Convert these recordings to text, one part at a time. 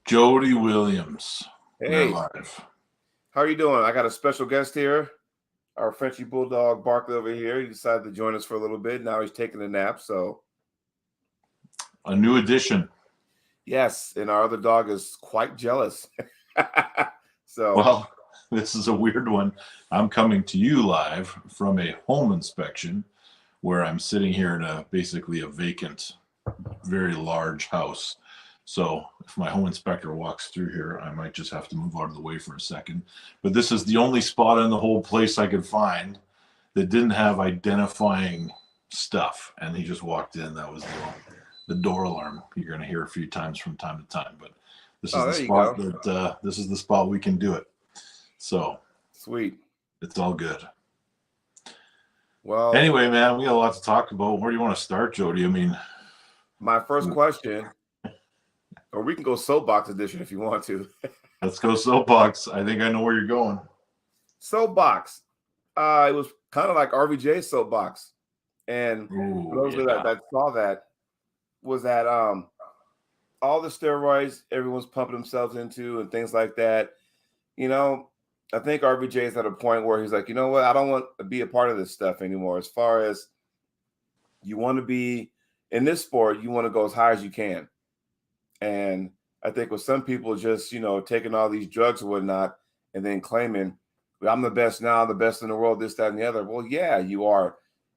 Jody Williams. We're Hey, live. how are you doing? I got a special guest here. Our Frenchie Bulldog Barkley over here. He decided to join us for a little bit. Now he's taking a nap. So, A new edition. yes, and our other dog is quite jealous. So, Well, this is a weird one. I'm coming to you live from a home inspection where I'm sitting here in basically a vacant, very large house. So if my home inspector walks through here, I might just have to move out of the way for a second. But this is the only spot in the whole place I could find that didn't have identifying stuff. And he just walked in. That was the door alarm you're going to hear a few times from time to time. But this is the there you spot go. that this is the spot we can do it. So Sweet. it's all good. Well, Anyway, man, we got a lot to talk about. Where do you want to start, Jody? I mean, my first question, or we can go soapbox edition if you want to. let's go soapbox. I think I know where you're going. Soapbox. It was kind of like RVJ's soapbox. And Ooh, for those that saw that, was that all the steroids everyone's pumping themselves into and things like that. You know, I think RVJ is at a point where he's like, you know what, I don't want to be a part of this stuff anymore. As far as you want to be in this sport, you want to go as high as you can. And I think with some people just, taking all these drugs and whatnot and then claiming, I'm the best now, the best in the world, this, that, and the other. Well, yeah, you are.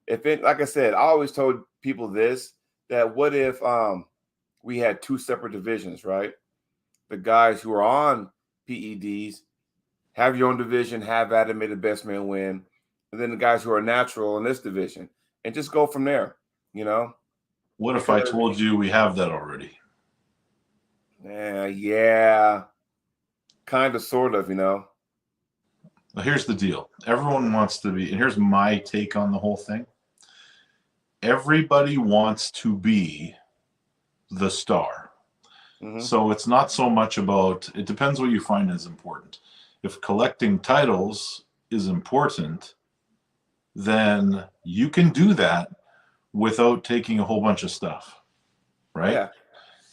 Like I said, I always told people this, that what if we had two separate divisions, right? The guys who are on PEDs have your own division, have at it, may the best man win. And then the guys who are natural in this division and just go from there, What if I told you we have that already? Yeah, kind of, sort of, Well, here's the deal. Everyone wants to be, and here's my take on the whole thing. Everybody wants to be the star. Mm-hmm. So it's not so much about, it depends what you find is important. If collecting titles is important, then you can do that without taking a whole bunch of stuff, right? Yeah.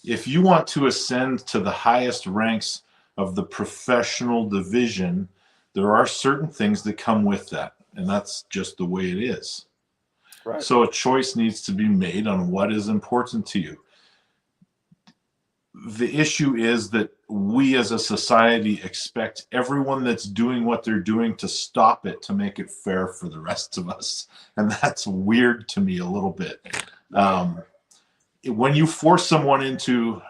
If you want to ascend to the highest ranks of the professional division, there are certain things that come with that, and that's just the way it is. Right. So a choice needs to be made on what is important to you. The issue is that we as a society expect everyone that's doing what they're doing to stop it to make it fair for the rest of us. And that's weird to me a little bit. When you force someone into,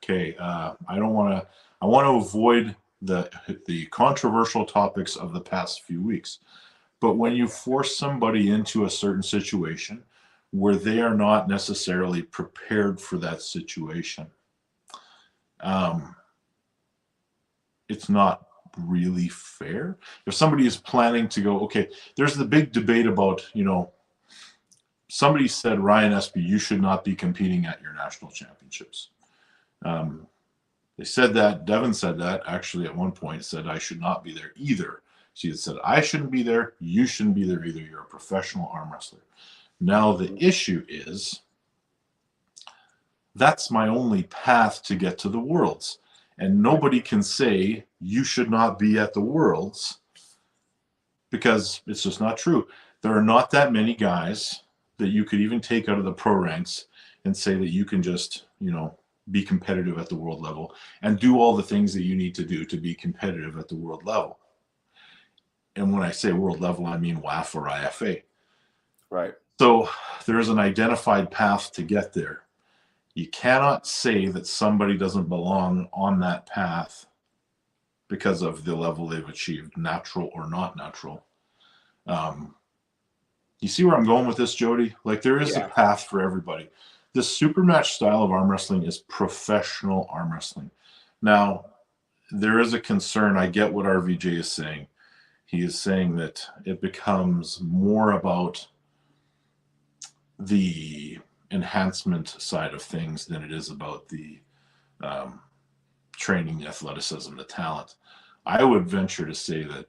I want to avoid the controversial topics of the past few weeks. But when you force somebody into a certain situation where they are not necessarily prepared for that situation, it's not really fair. If somebody is planning to go, there's the big debate about, somebody said, Ryan Espey, you should not be competing at your national championships. They said that, Devin said that, actually at one point said I should not be there either. She had said, I shouldn't be there, you shouldn't be there either. You're a professional arm wrestler. Now the issue is, that's my only path to get to the Worlds. And nobody can say you should not be at the Worlds because it's just not true. There are not that many guys that you could even take out of the pro ranks and say that you can just, be competitive at the world level and do all the things that you need to do to be competitive at the world level. And when I say world level, I mean WAF or IFA. Right. So there's an identified path to get there. You cannot say that somebody doesn't belong on that path because of the level they've achieved, natural or not natural. You see where I'm going with this, Jody? Like there is a path for everybody. The super match style of arm wrestling is professional arm wrestling. Now, there is a concern. I get what RVJ is saying. He is saying that it becomes more about the enhancement side of things than it is about the training, the athleticism, the talent. I would venture to say that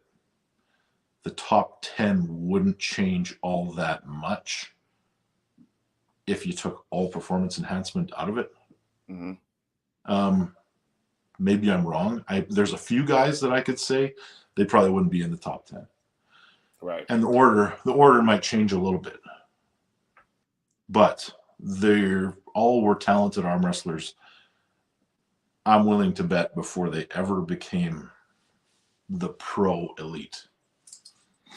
the top 10 wouldn't change all that much if you took all performance enhancement out of it. Mm-hmm. maybe I'm wrong. There's a few guys that I could say they probably wouldn't be in the top 10. Right. And the order might change a little bit. But they all were talented arm wrestlers. I'm willing to bet before they ever became the pro elite.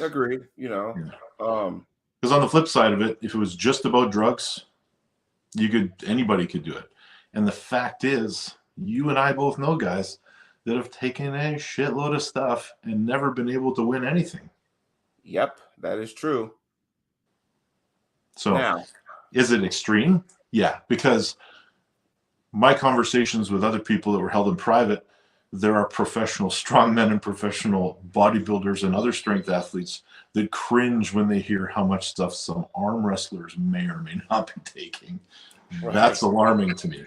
Agreed. Because on the flip side of it, if it was just about drugs, anybody could do it. And the fact is, you and I both know guys that have taken a shitload of stuff and never been able to win anything. Yep, that is true. So now, is it extreme? Yeah, because my conversations with other people that were held in private, there are professional strongmen and professional bodybuilders and other strength athletes that cringe when they hear how much stuff some arm wrestlers may or may not be taking. Right. That's alarming to me.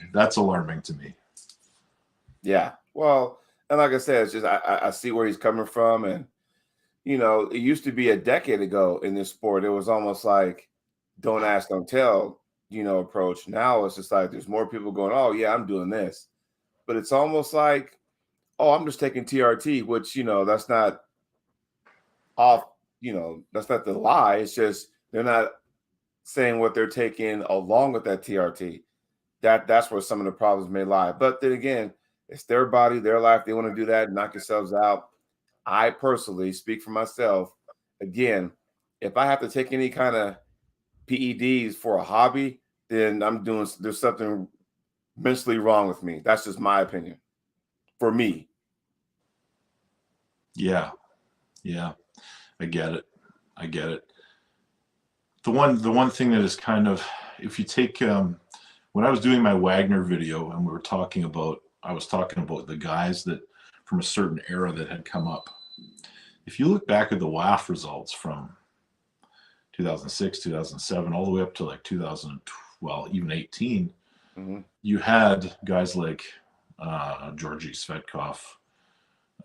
Yeah. Well, and like I said, it's just I see where he's coming from. And, it used to be a decade ago in this sport, it was almost like don't ask, don't tell, approach. Now it's just like there's more people going, oh, yeah, I'm doing this. But it's almost like, oh, I'm just taking TRT, which, that's not off, that's not the lie. It's just they're not saying what they're taking along with that TRT. That's where some of the problems may lie. But then again, it's their body, their life. They want to do that, knock yourselves out. I personally speak for myself. Again, if I have to take any kind of PEDs for a hobby, then there's something mentally wrong with me. That's just my opinion. For me. Yeah. I get it. The one thing that is kind of, if you take when I was doing my Wagner video and I was talking about the guys that from a certain era that had come up. If you look back at the WAF results from 2006, 2007, all the way up to like 2012, even 18, you had guys like Georgi Svetkov,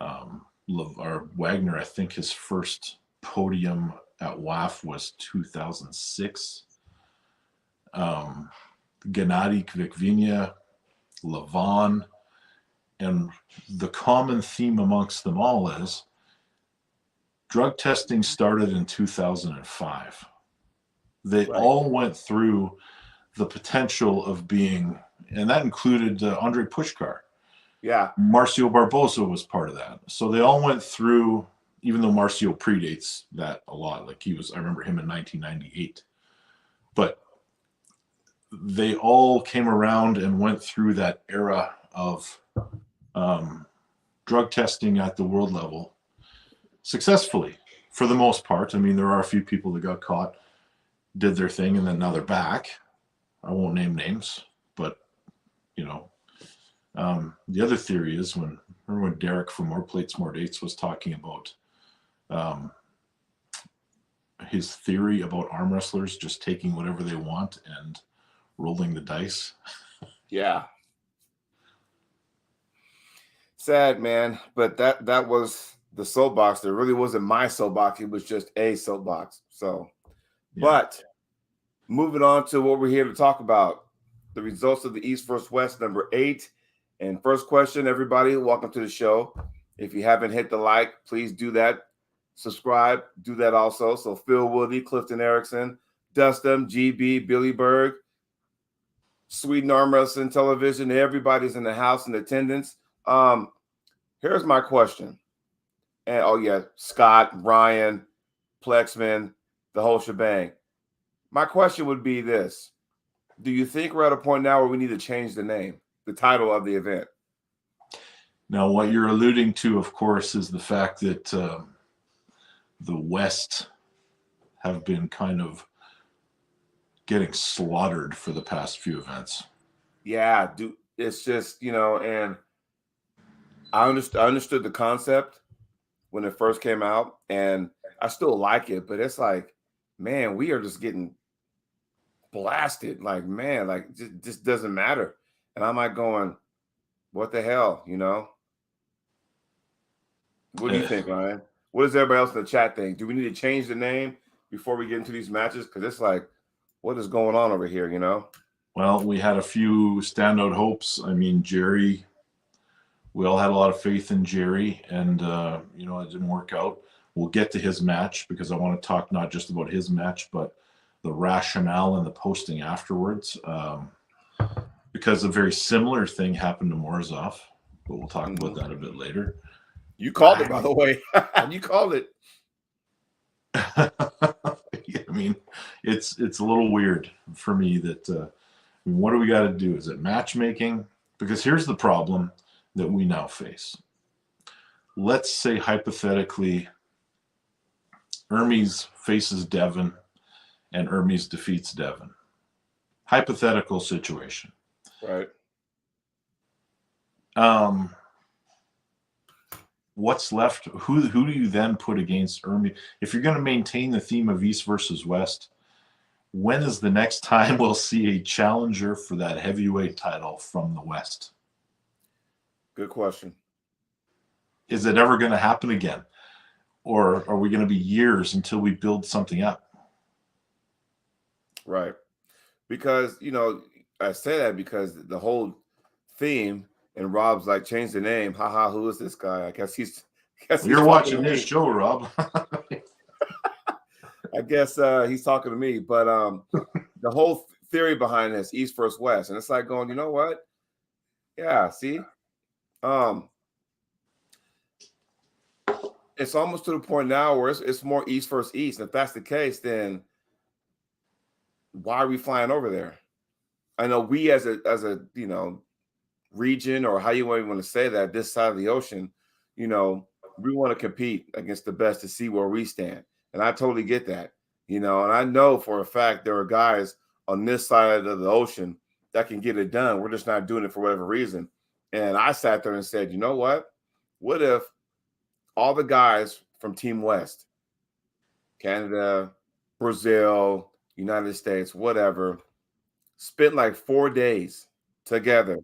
or Wagner. I think his first podium at WAF was 2006. Gennady Kvikvinya, Levon, and the common theme amongst them all is drug testing started in 2005. They all went through the potential of being, and that included Andrei Pushkar. Yeah. Marcio Barbosa was part of that. So they all went through, even though Marcio predates that a lot. Like I remember him in 1998. But they all came around and went through that era of drug testing at the world level successfully, for the most part. I mean, there are a few people that got caught, did their thing, and then now they're back. I won't name names, but the other theory is when Derek from More Plates, More Dates was talking about his theory about arm wrestlers just taking whatever they want and rolling the dice. Yeah. Sad, man. But that was the soapbox. There really wasn't my soapbox. It was just a soapbox. So, yeah. But moving on to what we're here to talk about, the results of the East vs. West, number 8. And first question, everybody, welcome to the show. If you haven't hit the like, please do that. Subscribe, do that also. So Phil Woody, Clifton Erickson, Dustin, GB, Billy Berg, Sweden Arm Wrestling Television, everybody's in the house in attendance. Here's my question. And Scott, Ryan, Plexman, the whole shebang. My question would be this. Do you think we're at a point now where we need to change the name, the title of the event? Now, what you're alluding to, of course, is the fact that the West have been kind of getting slaughtered for the past few events. Yeah, dude, it's just, and I understood the concept when it first came out, and I still like it, but it's like, man, we are just getting blasted. Like, man, like just doesn't matter. And I'm like going, what the hell, What do you think, Ryan? What does everybody else in the chat think? Do we need to change the name before we get into these matches? Because it's like, what is going on over here, Well, we had a few standout hopes. I mean, Jerry We all had a lot of faith in Jerry, and it didn't work out. We'll get to his match because I want to talk not just about his match, but the rationale and the posting afterwards. Because a very similar thing happened to Morozov, but we'll talk about that a bit later. You called it, by the way. You called it. I mean, it's a little weird for me that what do we got to do? Is it matchmaking? Because here's the problem that we now face. Let's say hypothetically, Hermes faces Devin and Hermes defeats Devin. Hypothetical situation. Right. What's left? Who do you then put against Hermes? If you're going to maintain the theme of East versus West, when is the next time we'll see a challenger for that heavyweight title from the West? Good question. Is it ever going to happen again? Or are we going to be years until we build something up? Right. Because, I say that because the whole theme, and Rob's like, change the name. Haha, who is this guy? I guess You're watching this show, Rob. I guess he's talking to me. But the whole theory behind this, East versus West. And it's like going, you know what? Yeah, see? It's almost to the point now where it's more East versus East. And if that's the case, then why are we flying over there? I know we as a region, or how you want to say that, this side of the ocean, we want to compete against the best to see where we stand. And I totally get that, and I know for a fact there are guys on this side of the ocean that can get it done. We're just not doing it for whatever reason. And I sat there and said, you know what? What if all the guys from Team West, Canada, Brazil, United States, whatever, spent like 4 days together?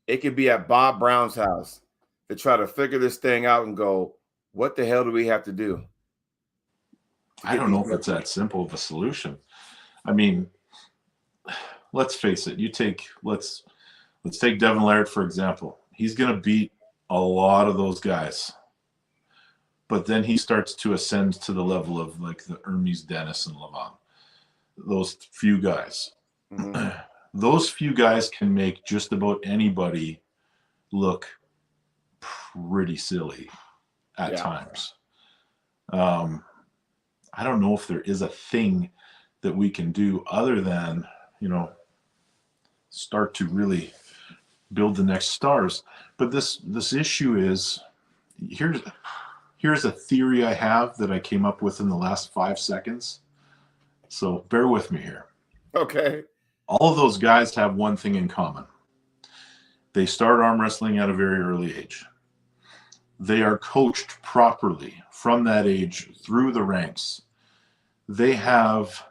It could be at Bob Brown's house to try to figure this thing out and go, what the hell do we have to do? I don't know if it's that simple of a solution. I mean, let's face it. Let's take Devin Laird, for example. He's going to beat a lot of those guys. But then he starts to ascend to the level of like the Hermes, Dennis, and Levant. Those few guys. Mm-hmm. Those few guys can make just about anybody look pretty silly at times. I don't know if there is a thing that we can do other than, start to really build the next stars. But this issue is, here's a theory I have that I came up with in the last 5 seconds. So bear with me here. Okay. All of those guys have one thing in common. They start arm wrestling at a very early age. They are coached properly from that age through the ranks. They have,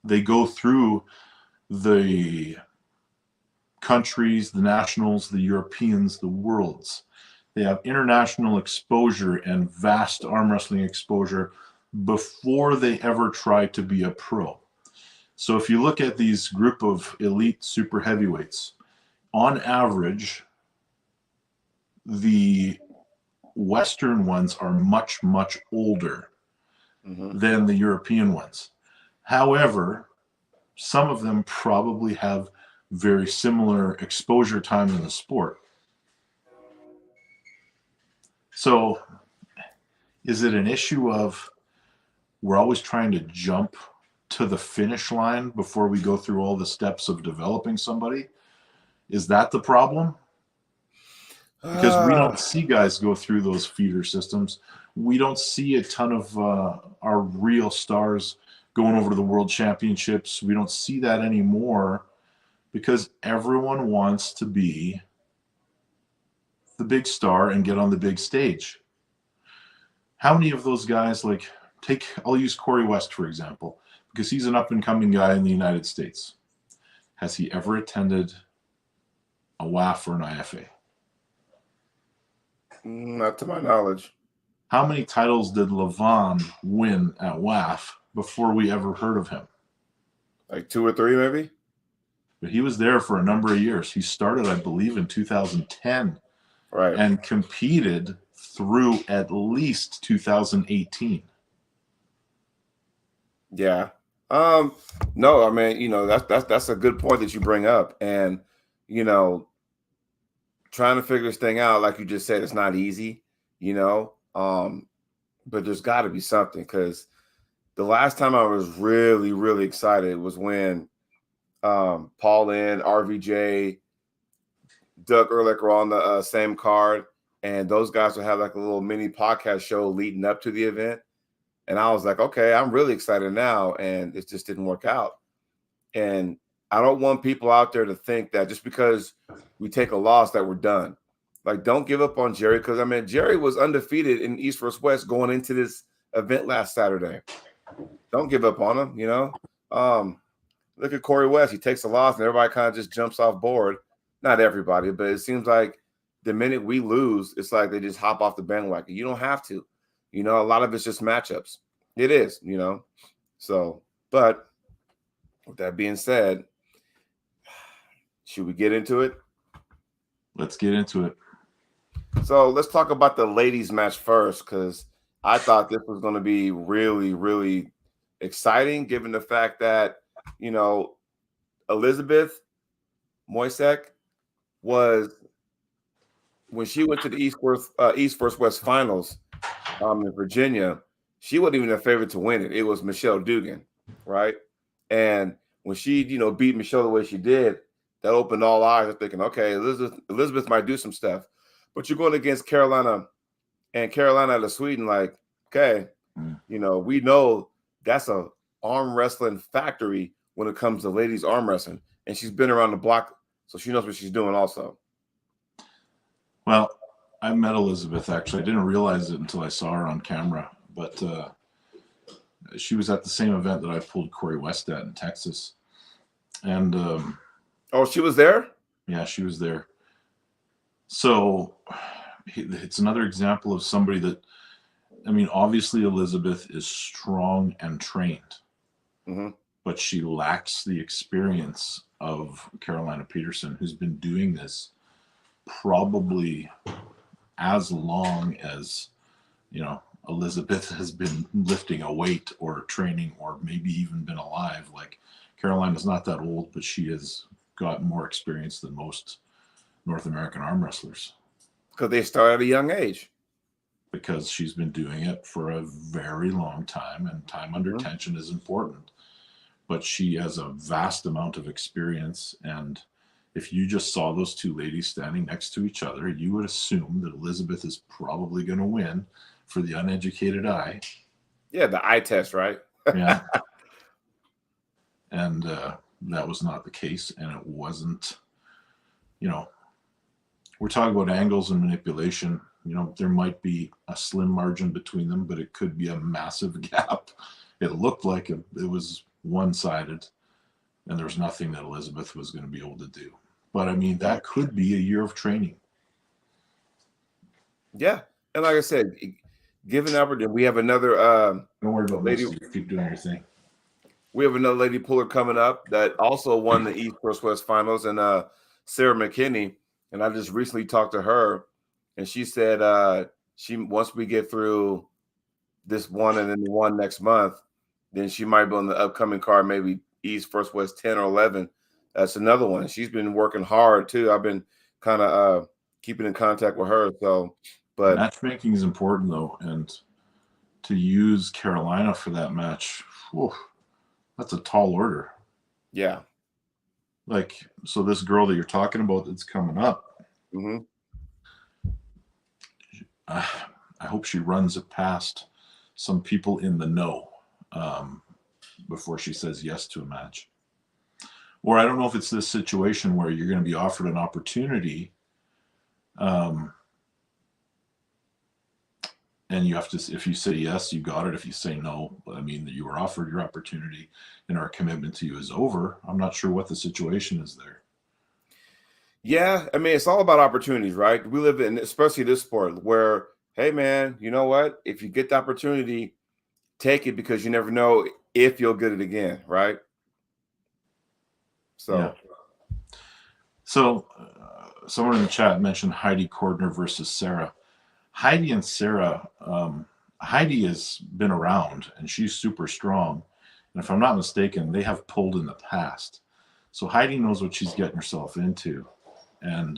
they go through the countries, the nationals, the Europeans, the worlds. They have international exposure and vast arm wrestling exposure before they ever try to be a pro. So if you look at these group of elite super heavyweights, on average, the Western ones are much, much older than the European ones. However, some of them probably have very similar exposure time in the sport. So is it an issue of we're always trying to jump to the finish line before we go through all the steps of developing somebody? Is that the problem? Because we don't see guys go through those feeder systems. We don't see a ton of our real stars going over to the world championships. We don't see that anymore because everyone wants to be the big star and get on the big stage. How many of those guys, I'll use Corey West, for example, because he's an up-and-coming guy in the United States. Has he ever attended a WAF or an IFA? Not to my knowledge. How many titles did Levant win at WAF before we ever heard of him? Like 2 or 3, maybe? but he was there for a number of years. He started, I believe, in 2010, right, and competed through at least 2018. yeah. No, I mean, you know, that's a good point that you bring up, and you know, trying to figure this thing out, like you just said, it's not easy, you know. But there's got to be something, because the last time I was really, really excited was when Paul Lynn, RVJ, Doug Ehrlich were on the same card, and those guys would have like a little mini podcast show leading up to the event. And I was like, okay, I'm really excited now, and it just didn't work out. And I don't want people out there to think that just because we take a loss that we're done. Like, don't give up on Jerry, because I mean, Jerry was undefeated in East vs. West going into this event last Saturday. Don't give up on him, you know. Look at Corey West. He takes a loss and everybody kind of just jumps off board. Not everybody, but it seems like the minute we lose, it's like they just hop off the bandwagon. You don't have to. You know, a lot of it's just matchups. It is, you know. So, but with that being said, should we get into it? Let's get into it. So let's talk about the ladies match first, because I thought this was going to be really, really exciting, given the fact that, you know, Elizabeth Moisek was, when she went to the East vs. West finals in Virginia, she wasn't even a favorite to win it. It was Michelle Dugan, right? And when she, you know, beat Michelle the way she did, that opened all eyes. I'm thinking, okay, Elizabeth might do some stuff. But you're going against Carolina out of Sweden, like, okay, you know, we know that's a arm wrestling factory when it comes to ladies arm wrestling. And she's been around the block, so she knows what she's doing also. Well, I met Elizabeth, actually. I didn't realize it until I saw her on camera, but she was at the same event that I pulled Corey West at in Texas. And oh, she was there? Yeah, she was there. So it's another example of somebody that, I mean, obviously Elizabeth is strong and trained, but she lacks the experience of Carolina Peterson, who's been doing this probably as long as, you know, Elizabeth has been lifting a weight or training or maybe even been alive. Like, Carolina's not that old, but she has got more experience than most North American arm wrestlers. Because they start at a young age. Because she's been doing it for a very long time, and time under tension is important. But she has a vast amount of experience, and if you just saw those two ladies standing next to each other, you would assume that Elizabeth is probably going to win for the uneducated eye. Yeah, the eye test, right? Yeah. And that was not the case, and it wasn't, you know, we're talking about angles and manipulation. You know, there might be a slim margin between them, but it could be a massive gap. It looked like it was one-sided, and there was nothing that Elizabeth was going to be able to do. But I mean, that could be a year of training. Yeah, and like I said, given the opportunity, we have another. Don't worry about lady. Keep doing your thing. We have another lady puller coming up that also won the East vs. West finals, and Sarah McKinney. And I just recently talked to her, and she said once we get through this one and then the one next month, then she might be on the upcoming card, maybe East vs. West 10 or 11. That's another one. She's been working hard too. I've been kind of keeping in contact with her. So, but matchmaking is important though, and to use Carolina for that match, whew, that's a tall order. Yeah. Like, so this girl that you're talking about that's coming up, I hope she runs it past some people in the know before she says yes to a match. Or I don't know if it's this situation where you're going to be offered an opportunity and you have to, if you say yes, you got it. If you say no, I mean, you were offered your opportunity and our commitment to you is over. I'm not sure what the situation is there. Yeah, I mean, it's all about opportunities, right? We live in, especially this sport, where, hey, man, you know what? If you get the opportunity, take it, because you never know if you'll get it again, right? So, So, someone in the chat mentioned Heidi Cordner versus Sarah. Heidi and Sarah, Heidi has been around and she's super strong. And if I'm not mistaken, they have pulled in the past. So Heidi knows what she's getting herself into. And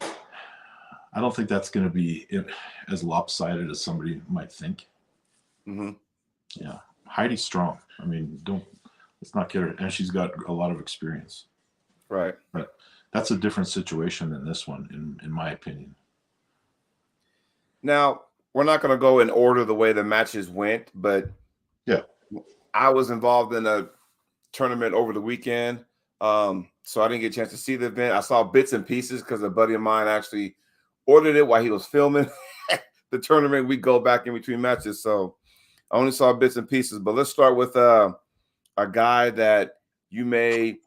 I don't think that's going to be as lopsided as somebody might think. Mm-hmm. Yeah. Heidi's strong. I mean, let's not get her. And she's got a lot of experience. Right. But that's a different situation than this one, in my opinion. Now, we're not going to go in order the way the matches went, but yeah, I was involved in a tournament over the weekend, so I didn't get a chance to see the event. I saw bits and pieces because a buddy of mine actually ordered it while he was filming the tournament. We go back in between matches, so I only saw bits and pieces. But let's start with a guy that you may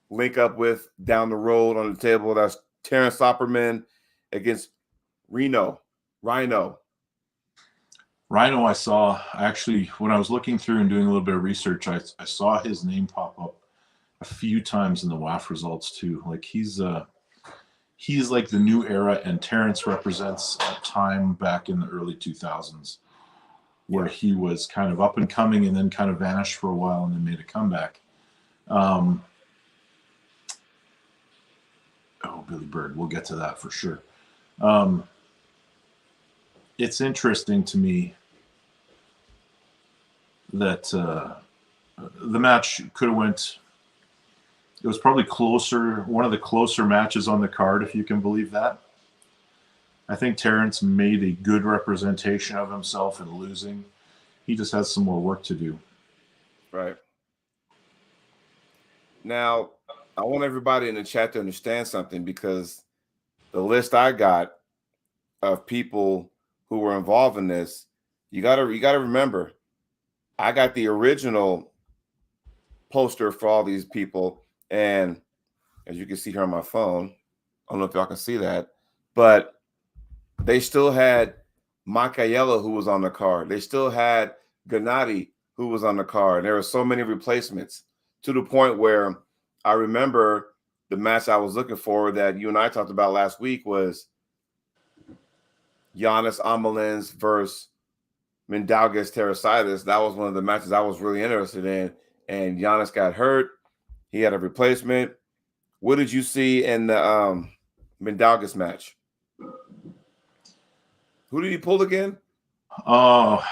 link up with down the road on the table. That's Terrence Opperman against Rhino. I saw, actually, when I was looking through and doing a little bit of research, I saw his name pop up a few times in the WAF results too. Like he's like the new era, and Terrence represents a time back in the early 2000s where he was kind of up and coming and then kind of vanished for a while and then made a comeback. Billy Bird, we'll get to that for sure. It's interesting to me that the match could have went. It was probably closer, one of the closer matches on the card, if you can believe that. I think Terrence made a good representation of himself in losing. He just has some more work to do. Right. Now, I want everybody in the chat to understand something, because the list I got of people who were involved in this, you gotta remember, I got the original poster for all these people, and as you can see here on my phone, I don't know if y'all can see that, but they still had Macayella, who was on the card. They still had Gennady, who was on the card. There were so many replacements, to the point where I remember the match I was looking for that you and I talked about last week was Giannis Amelins versus Mindaugas Terrasitis. That was one of the matches I was really interested in. And Giannis got hurt. He had a replacement. What did you see in the Mindaugas match? Who did he pull again? Oh,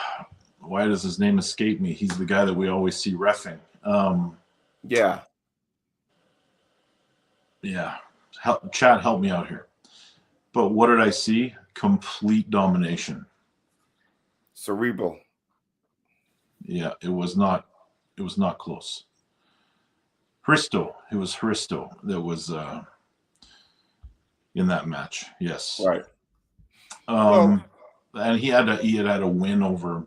why does his name escape me? He's the guy that we always see reffing. Yeah. Yeah. Chat, help me out here. But what did I see? Complete domination. Cerebral. Yeah, it was not close. Hristo. It was Hristo that was in that match. Yes. Right. And he had a win over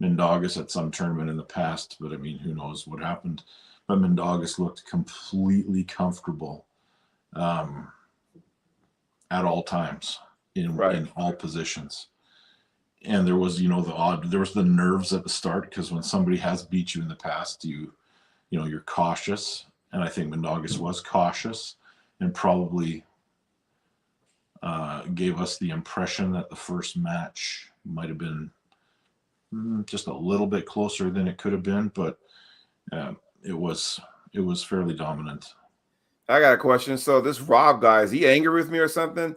Mindaugas at some tournament in the past, but I mean, who knows what happened. But Mindaugas looked completely comfortable at all times in all positions. And there was, there was the nerves at the start, because when somebody has beat you in the past, you're cautious. And I think Mindaugas was cautious and probably gave us the impression that the first match might have been just a little bit closer than it could have been, but it was fairly dominant. I got a question. So this Rob guy, is he angry with me or something?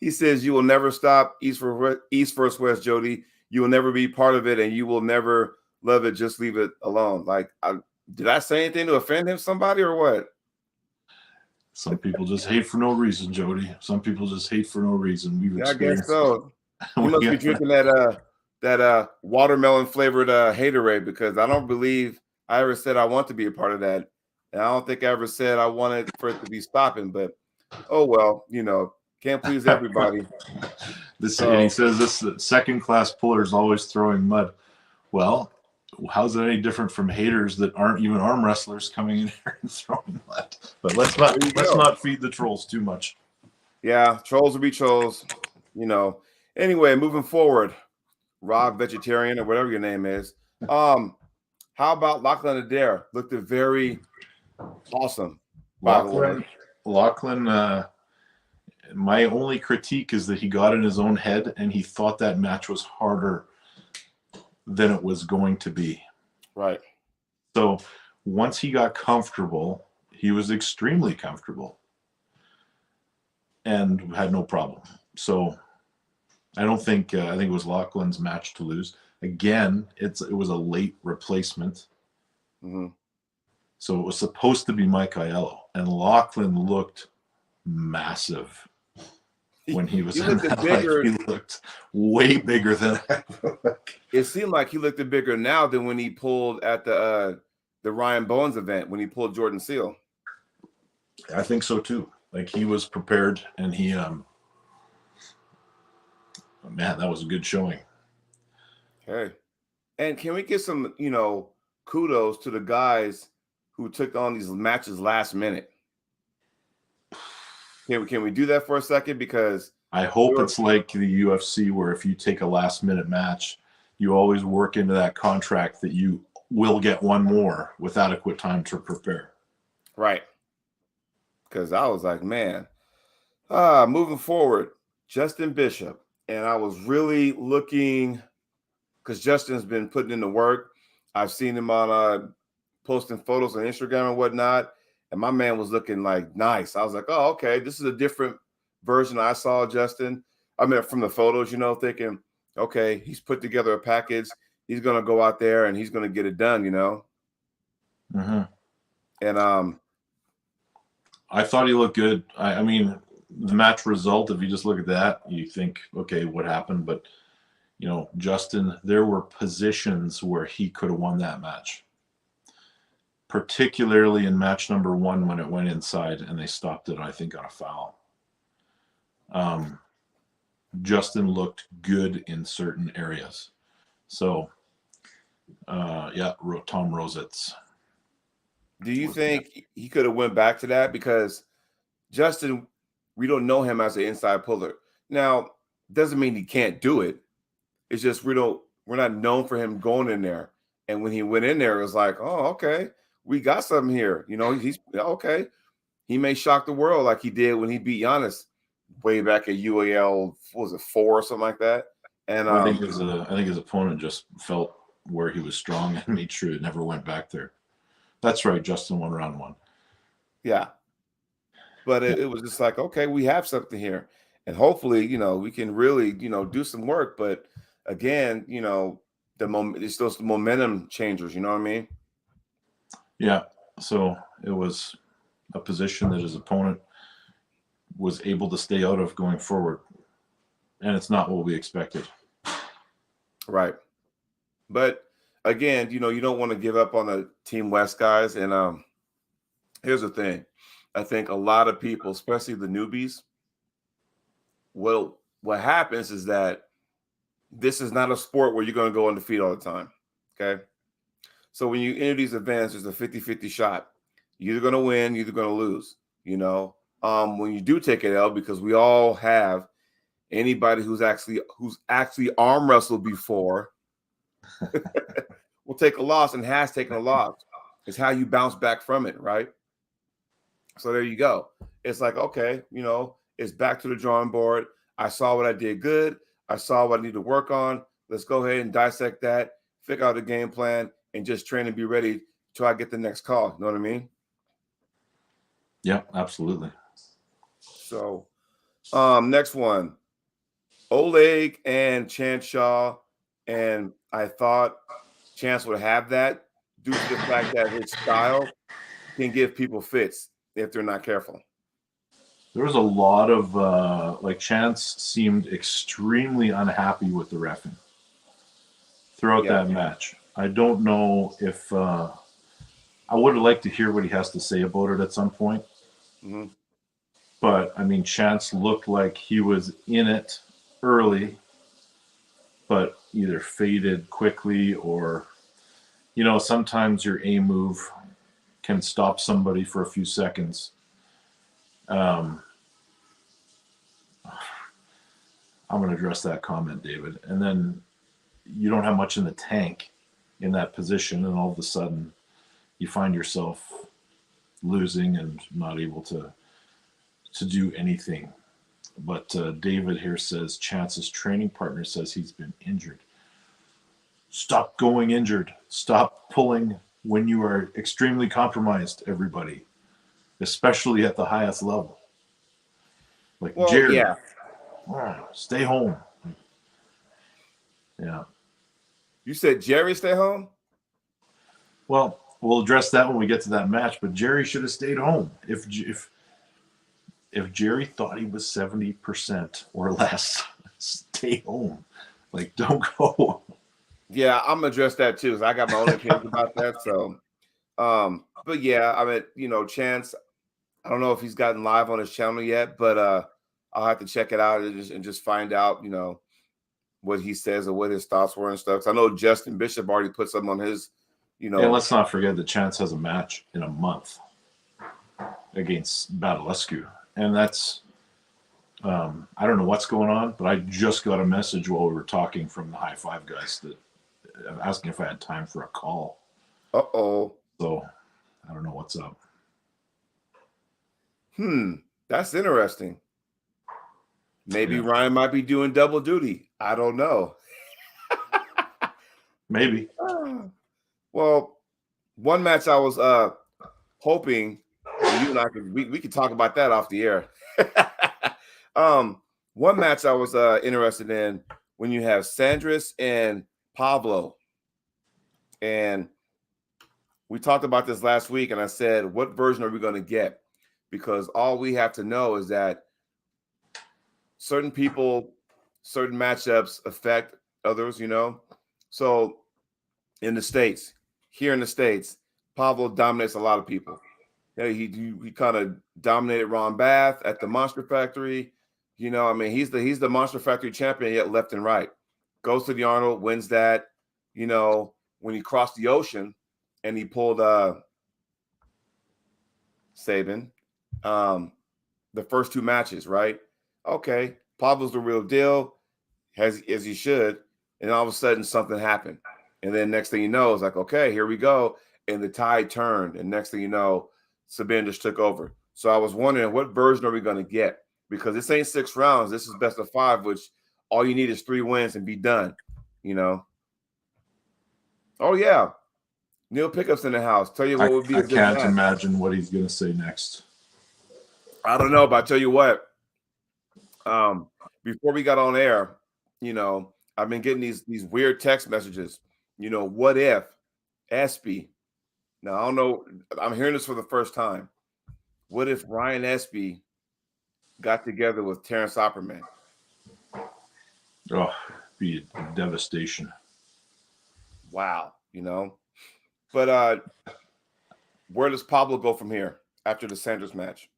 He says, "You will never stop East versus West, Jody. You will never be part of it, and you will never love it. Just leave it alone." Like, did I say anything to offend him, somebody, or what? Some people just hate for no reason, Jody. Some people just hate for no reason. I guess so. You must be drinking that watermelon flavored haterade, because I don't believe I ever said I want to be a part of that, and I don't think I ever said I wanted for it to be stopping. But oh well, can't please everybody. And he says this second-class puller is always throwing mud. Well, how's it any different from haters that aren't even arm wrestlers coming in here and throwing mud? But let's not feed the trolls too much. Yeah, trolls will be trolls. Anyway, moving forward, Rob Vegetarian or whatever your name is. How about Lachlan Adair? Looked very Awesome. By the way. Lachlan, my only critique is that he got in his own head and he thought that match was harder than it was going to be. Right. So once he got comfortable, he was extremely comfortable and had no problem. So I don't think I think it was Lachlan's match to lose. Again, it was a late replacement. Mm-hmm. So it was supposed to be Mike Aiello, and Lachlan looked massive when he was in that bigger. He looked way bigger than It seemed like he looked bigger now than when he pulled at the Ryan Bowens event when he pulled Jordan Seal. I think so too. Like he was prepared, and he man, that was a good showing. Okay. And can we get some, kudos to the guys who took on these matches last minute? Can we do that for a second? Because I hope it's like the UFC where if you take a last minute match, you always work into that contract that you will get one more with adequate time to prepare. Right. Because I was like, man, moving forward, Justin Bishop. And I was really looking, because Justin's been putting in the work. I've seen him on posting photos on Instagram and whatnot. And my man was looking like nice. I was like, oh, okay, this is a different version I saw Justin. I mean, from the photos, thinking, okay, he's put together a package. He's going to go out there and he's going to get it done, Mm-hmm. And I thought he looked good. I mean, the match result, if you just look at that, you think, okay, what happened? But, Justin, there were positions where he could have won that match, particularly in match number 1 when it went inside and they stopped it, I think, on a foul. Justin looked good in certain areas. So, Tom Rositz. Do you think he could have went back to that? Because Justin, we don't know him as an inside puller. Now, doesn't mean he can't do it. It's just we're not known for him going in there. And when he went in there, it was like, oh, okay, we got something here. He's okay. He may shock the world like he did when he beat Giannis way back at UAL. What was it, 4 or something like that? And I think his opponent just felt where he was strong and made sure it never went back there. That's right. Justin won round 1. Yeah. But it was just like, okay, we have something here. And hopefully, we can really, do some work. But again, it's those momentum changers, you know what I mean? Yeah. So it was a position that his opponent was able to stay out of going forward. And it's not what we expected. Right. But again, you don't want to give up on the Team West guys. And here's the thing. I think a lot of people, especially the newbies, what happens is that this is not a sport where you're going to go undefeated all the time. Okay. So when you enter these events, there's a 50-50 shot. You're either going to win, you're either going to lose, when you do take an L, because we all have anybody who's actually arm wrestled before will take a loss and has taken a loss. It's how you bounce back from it. Right. So there you go. It's like, okay, it's back to the drawing board. I saw what I did good. I saw what I need to work on. Let's go ahead and dissect that, figure out the game plan, and just train and be ready till I get the next call. You know what I mean? Yeah, absolutely. So next one, Oleg and Chance Shaw. And I thought Chance would have that due to the fact that his style can give people fits if they're not careful. There was a lot of Chance seemed extremely unhappy with the reffing throughout that match. I don't know if I would have liked to hear what he has to say about it at some point. Mm-hmm. But I mean, Chance looked like he was in it early, but either faded quickly or, sometimes your A move can stop somebody for a few seconds. I'm going to address that comment, David. And then you don't have much in the tank in that position, and all of a sudden you find yourself losing and not able to do anything. But David here says Chance's training partner says he's been injured. Stop going injured. Stop pulling when you are extremely compromised, everybody, especially at the highest level. Like Jerry, stay home. Yeah. You said Jerry stay home? Well, we'll address that when we get to that match, but Jerry should have stayed home. If Jerry thought he was 70% or less, stay home. Like, don't go. Yeah, I'm gonna address that too. I got my own opinions about that. So, but yeah, I mean, you know, Chance, I don't know if he's gotten live on his channel yet, but I'll have to check it out and just find out, you know, what he says or what his thoughts were and stuff. 'Cause I know Justin Bishop already put something on his, you know. And let's not forget that Chance has a match in a month against Badalescu. And that's, I don't know what's going on, but I just got a message while we were talking from the High Five guys that asking if I had time for a call. Uh-oh. So I don't know what's up. That's interesting. Maybe Ryan might be doing double duty. I don't know. Maybe. Well, one match I was hoping you and I we could talk about that off the air. One match I was interested in when you have Sandris and Pablo. And we talked about this last week, and I said, what version are we going to get? Because all we have to know is that certain people, certain matchups affect others, you know? So in the States, here in the States, Pablo dominates a lot of people. Yeah, he kind of dominated Ron Bath at the Monster Factory. You know, I mean, he's the Monster Factory champion yet left and right. Goes to the Arnold, wins that. You know, when he crossed the ocean and he pulled Sabin, the first two matches, right? Okay, Pablo's the real deal, as he should. And all of a sudden something happened. And then next thing you know, it's like, okay, here we go. And the tide turned. And next thing you know, Sabin just took over. So I was wondering, what version are we going to get? Because this ain't 6 rounds. This is best of 5, which all you need is 3 wins and be done, you know? Oh, yeah. Neil Pickup's in the house. Tell you what would be a good match. I can't imagine what he's going to say next. I don't know, but I tell you what. Before we got on air, you know, I've been getting these weird text messages. You know, what if Espey? Now, I don't know. I'm hearing this for the first time. What if Ryan Espey got together with Terrence Opperman? Oh, be a devastation. Wow, you know. But where does Pablo go from here after the Sanders match?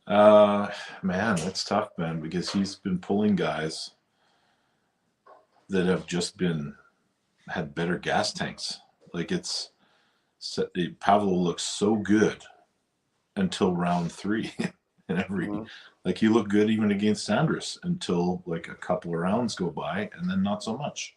Man, that's tough, man, because he's been pulling guys that have just had better gas tanks. Like Pablo looks so good until round 3 and like he looked good even against Sanders until like a couple of rounds go by and then not so much.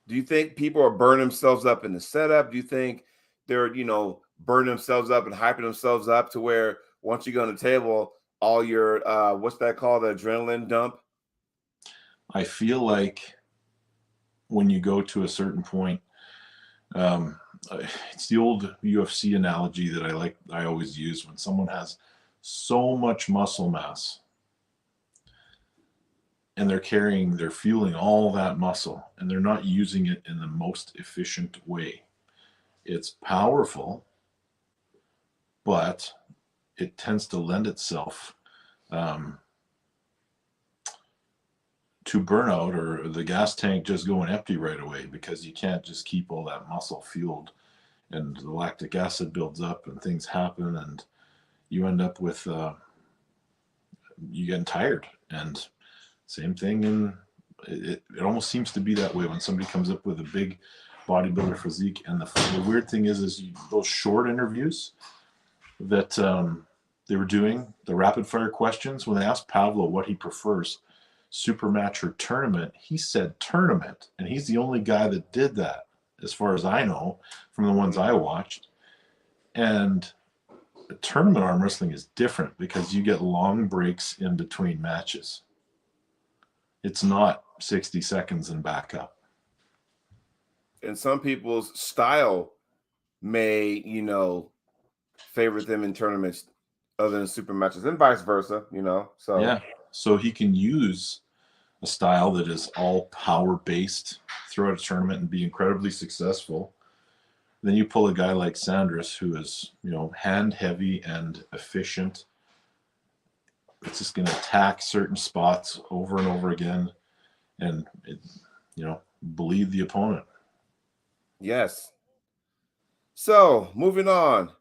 Do you think people are burning themselves up in the setup? Do you think they're, you know, burning themselves up and hyping themselves up to where once you go on the table, all your what's that called, the adrenaline dump? I feel like when you go to a certain point, it's the old UFC analogy that I always use when someone has so much muscle mass and they're fueling all that muscle and they're not using it in the most efficient way. It's powerful, but it tends to lend itself to burnout or the gas tank just going empty right away because you can't just keep all that muscle fueled and the lactic acid builds up and things happen and you end up with you getting tired. And same thing in it almost seems to be that way when somebody comes up with a big bodybuilder physique. And the weird thing is those short interviews that they were doing, the rapid fire questions, when they asked Pablo what he prefers, super match or tournament, he said tournament. And he's the only guy that did that, as far as I know, from the ones I watched. And tournament arm wrestling is different because you get long breaks in between matches. It's not 60 seconds and back up. And some people's style may, favor them in tournaments other than super matches, and vice versa, So yeah, so he can use a style that is all power based throughout a tournament and be incredibly successful. Then you pull a guy like Sanders, who is, hand heavy and efficient. It's just going to attack certain spots over and over again, and bleed the opponent. Yes. So moving on,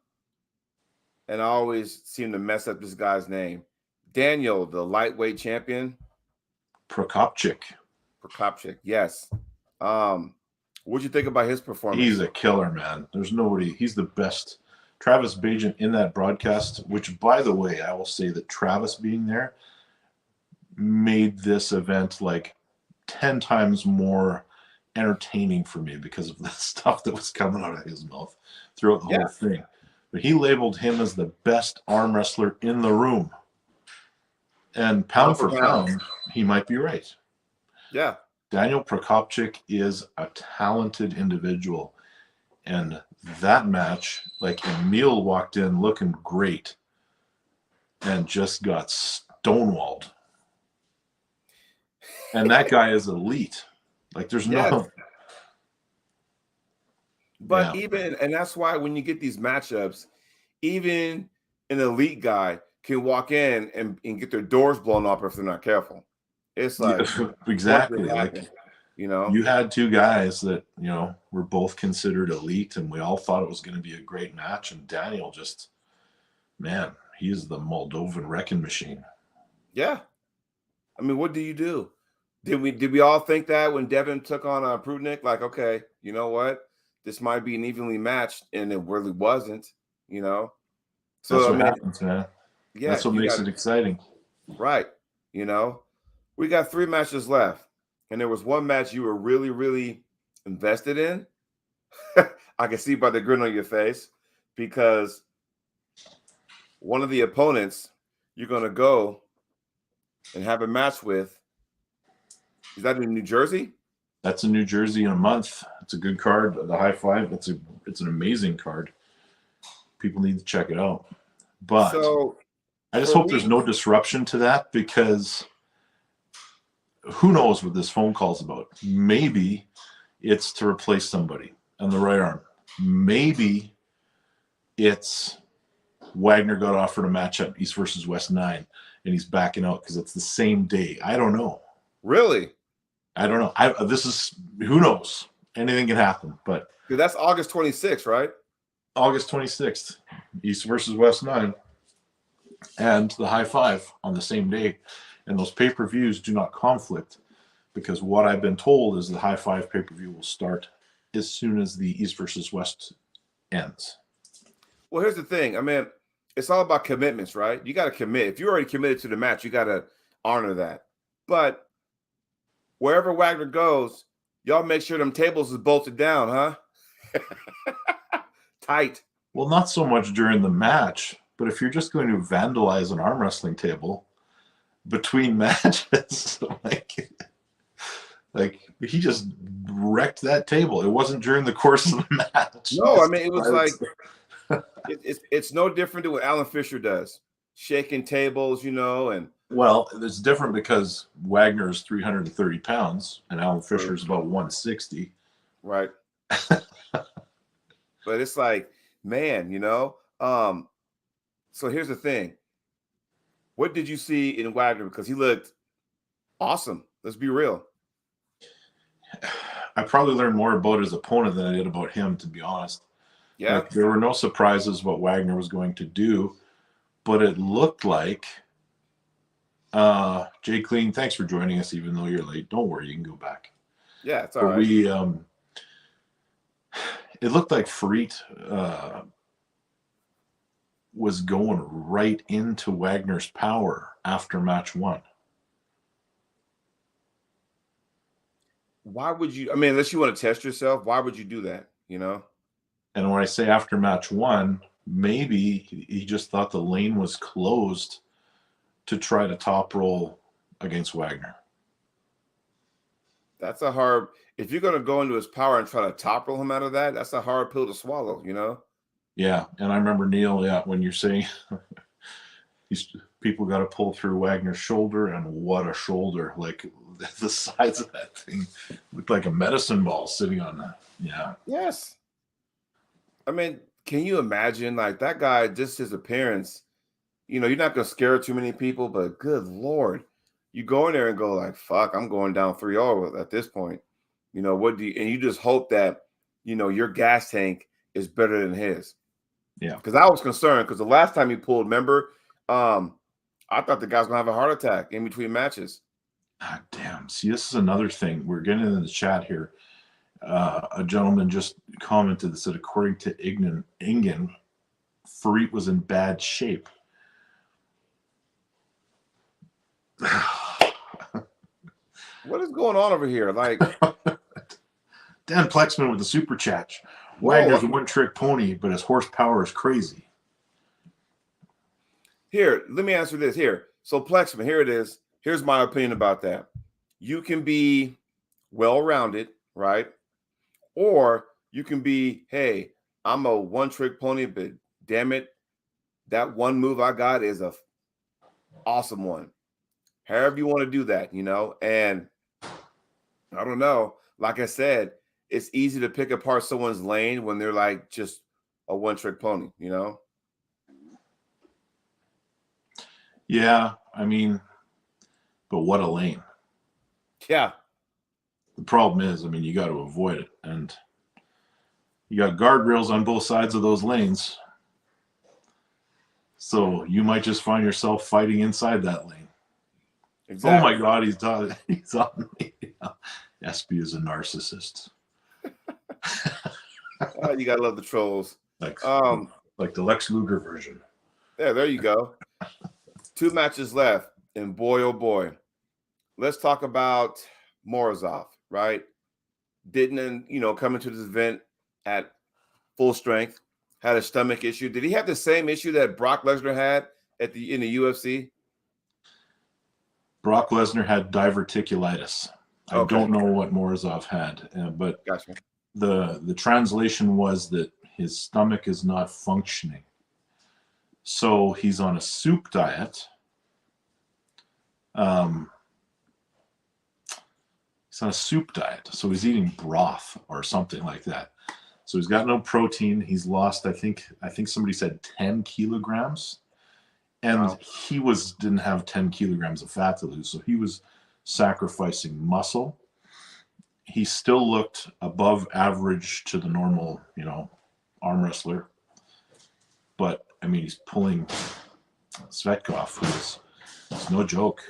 and I always seem to mess up this guy's name. Daniel, the lightweight champion. Prokopchik. Yes. What'd you think about his performance? He's a killer, man. There's nobody. He's the best. Travis Bajan in that broadcast, which, by the way, I will say that Travis being there made this event like 10 times more entertaining for me because of the stuff that was coming out of his mouth throughout the whole thing. But he labeled him as the best arm wrestler in the room. And pound for pound, he might be right. Yeah. Daniel Prokopchik is a talented individual. And that match, like, Emil walked in looking great and just got stonewalled. And that guy is elite. Like, there's no... But and that's why when you get these matchups, even an elite guy can walk in and get their doors blown off if they're not careful. It's like... exactly. Like, you had two guys that, were both considered elite, and we all thought it was going to be a great match. And Daniel just, man, he is the Moldovan wrecking machine. Yeah. I mean, what do you do? Did we all think that when Devin took on Prudnik, like, okay, you know what? This might be an evenly matched, and it really wasn't, So that's what happens, man. Yeah, that's what makes it exciting. Right. We got 3 matches left. And there was one match you were really, really invested in. I can see by the grin on your face, because one of the opponents you're going to go and have a match with, is that in New Jersey? That's in New Jersey in a month. It's a good card. The High Five, it's an amazing card. People need to check it out. But I just hope there's no disruption to that, because who knows what this phone call's about. Maybe it's to replace somebody on the right arm. Maybe it's Wagner got offered a match at East versus West 9, and he's backing out because it's the same day. I don't know. Really? I don't know. This is, who knows? Anything can happen. But that's August 26th, right? August 26th, East versus West 9, and the High Five on the same day. And those pay-per-views do not conflict, because what I've been told is the High Five pay-per-view will start as soon as the East versus West ends. Well, here's the thing. I mean, it's all about commitments, right? You got to commit. If you're already committed to the match, you got to honor that. But wherever Wagner goes, y'all make sure them tables is bolted down, huh? Tight. Well, not so much during the match, but if you're just going to vandalize an arm wrestling table between matches, like he just wrecked that table. It wasn't during the course of the match. No, I mean, it was like it's no different than what Alan Fisher does, shaking tables, and well, it's different because Wagner is 330 pounds and Alan Fisher is about 160. Right. But it's like, man, so here's the thing. What did you see in Wagner? Because he looked awesome. Let's be real. I probably learned more about his opponent than I did about him, to be honest. Yeah. Like, there were no surprises what Wagner was going to do, but it looked like Jay Clean, thanks for joining us, even though you're late. Don't worry, you can go back. Yeah, it's all right. It looked like Farit was going right into Wagner's power after match 1. Why would you? I mean, unless you want to test yourself, why would you do that? And when I say after match 1, maybe he just thought the lane was closed to try to top roll against Wagner. That's a hard. If you're going to go into his power and try to top roll him out of that, that's a hard pill to swallow, you know? Yeah, and I remember, Neil, when you're saying people got to pull through Wagner's shoulder, and what a shoulder. Like, the size of that thing looked like a medicine ball sitting on that. Yeah. Yes. I mean, can you imagine, like, that guy, just his appearance, you know, you're not going to scare too many people, but good Lord, you go in there and go like, fuck, I'm going down 3-0 at this point. You know, and you just hope that, you know, your gas tank is better than his. Yeah. Because I was concerned because the last time he pulled, remember, I thought the guy's going to have a heart attack in between matches. Ah, damn. See, this is another thing. We're getting into the chat here. A gentleman just commented that said, according to Ingen, Farid was in bad shape. What is going on over here? Like, Dan Plexman with the super chat. Wagner's a one-trick pony, but his horsepower is crazy. Here, let me answer this. Here, so Plexman, here it is. Here's my opinion about that. You can be well-rounded, right? Or you can be, hey, I'm a one-trick pony, but damn it, that one move I got is a awesome one. However you want to do that, you know? And I don't know. Like I said, it's easy to pick apart someone's lane when they're like just a one-trick pony, you know? Yeah, I mean, but what a lane. Yeah. The problem is, I mean, you got to avoid it. And you got guardrails on both sides of those lanes. So you might just find yourself fighting inside that lane. Exactly. Oh my God, he's on me. Espey is a narcissist. Oh, you gotta love the trolls. Like the Lex Luger version. Yeah, there you go. 2 matches left, and boy, oh boy, let's talk about Morozov. Right? Didn't come into this event at full strength. Had a stomach issue. Did he have the same issue that Brock Lesnar had in the UFC? Brock Lesnar had diverticulitis. I don't know what Morozov had, but gotcha. The translation was that his stomach is not functioning. So he's on a soup diet. He's on a soup diet. So he's eating broth or something like that. So he's got no protein. He's lost, I think somebody said 10 kilograms. And wow. He didn't have 10 kilograms of fat to lose. So he was sacrificing muscle. He still looked above average to the normal, arm wrestler. But, I mean, he's pulling Svetkov, who's no joke.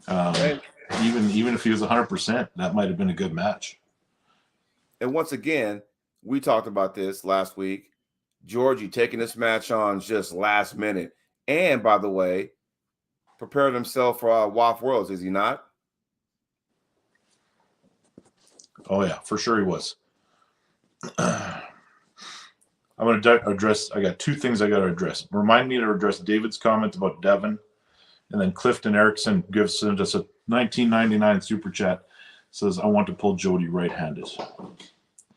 Even if he was 100%, that might have been a good match. And once again, we talked about this last week. Georgie taking this match on just last minute. And, by the way, prepared himself for WAF Worlds, is he not? Oh, yeah, for sure he was. I'm going to address, I got 2 things I got to address. Remind me to address David's comment about Devin. And then Clifton Erickson gives us a 1999 super chat. Says, I want to pull Jody right-handed.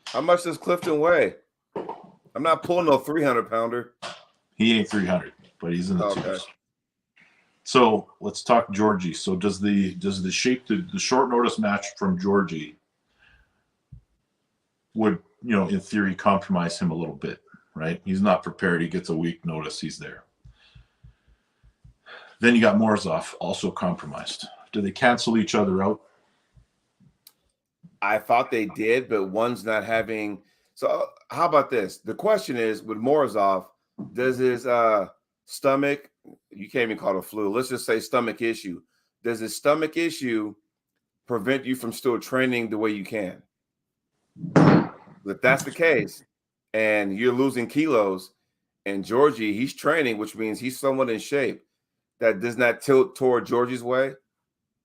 How much does Clifton weigh? I'm not pulling no 300-pounder. He ain't 300, but he's in the twos. So let's talk Georgie. So does the short notice match from Georgie would, in theory, compromise him a little bit, right? He's not prepared. He gets a week notice. He's there. Then you got Morozov, also compromised. Do they cancel each other out? I thought they did, but one's not having. So how about this? The question is, with Morozov, does his stomach, you can't even call it a flu, let's just say stomach issue. Does his stomach issue prevent you from still training the way you can? If that's the case, and you're losing kilos, and Georgie, he's training, which means he's somewhat in shape, that does not tilt toward Georgie's way,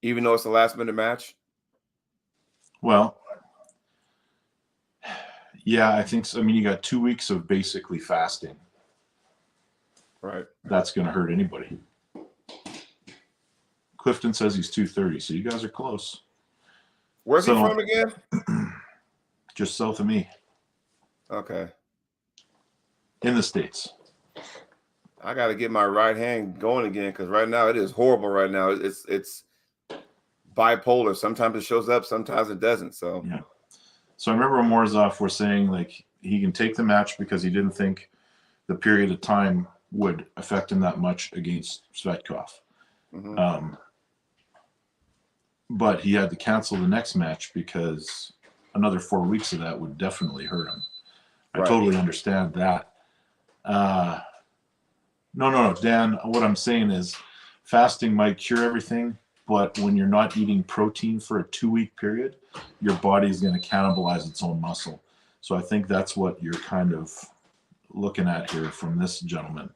even though it's a last-minute match? Well, Yeah, I think so. I mean, you got 2 weeks of basically fasting. Right. That's going to hurt anybody. Clifton says he's 230, so you guys are close. Where's he from again? Just south of me. Okay. In the States. I got to get my right hand going again because right now it is horrible. Right now it's bipolar. Sometimes it shows up, sometimes it doesn't. So yeah. So I remember Morozov was saying like he can take the match because he didn't think the period of time would affect him that much against Svetkov. Mm-hmm. But he had to cancel the next match because another 4 weeks of that would definitely hurt him. I totally understand that. No, Dan, what I'm saying is fasting might cure everything, but when you're not eating protein for a 2-week period, your body is going to cannibalize its own muscle. So I think that's what you're kind of looking at here from this gentleman.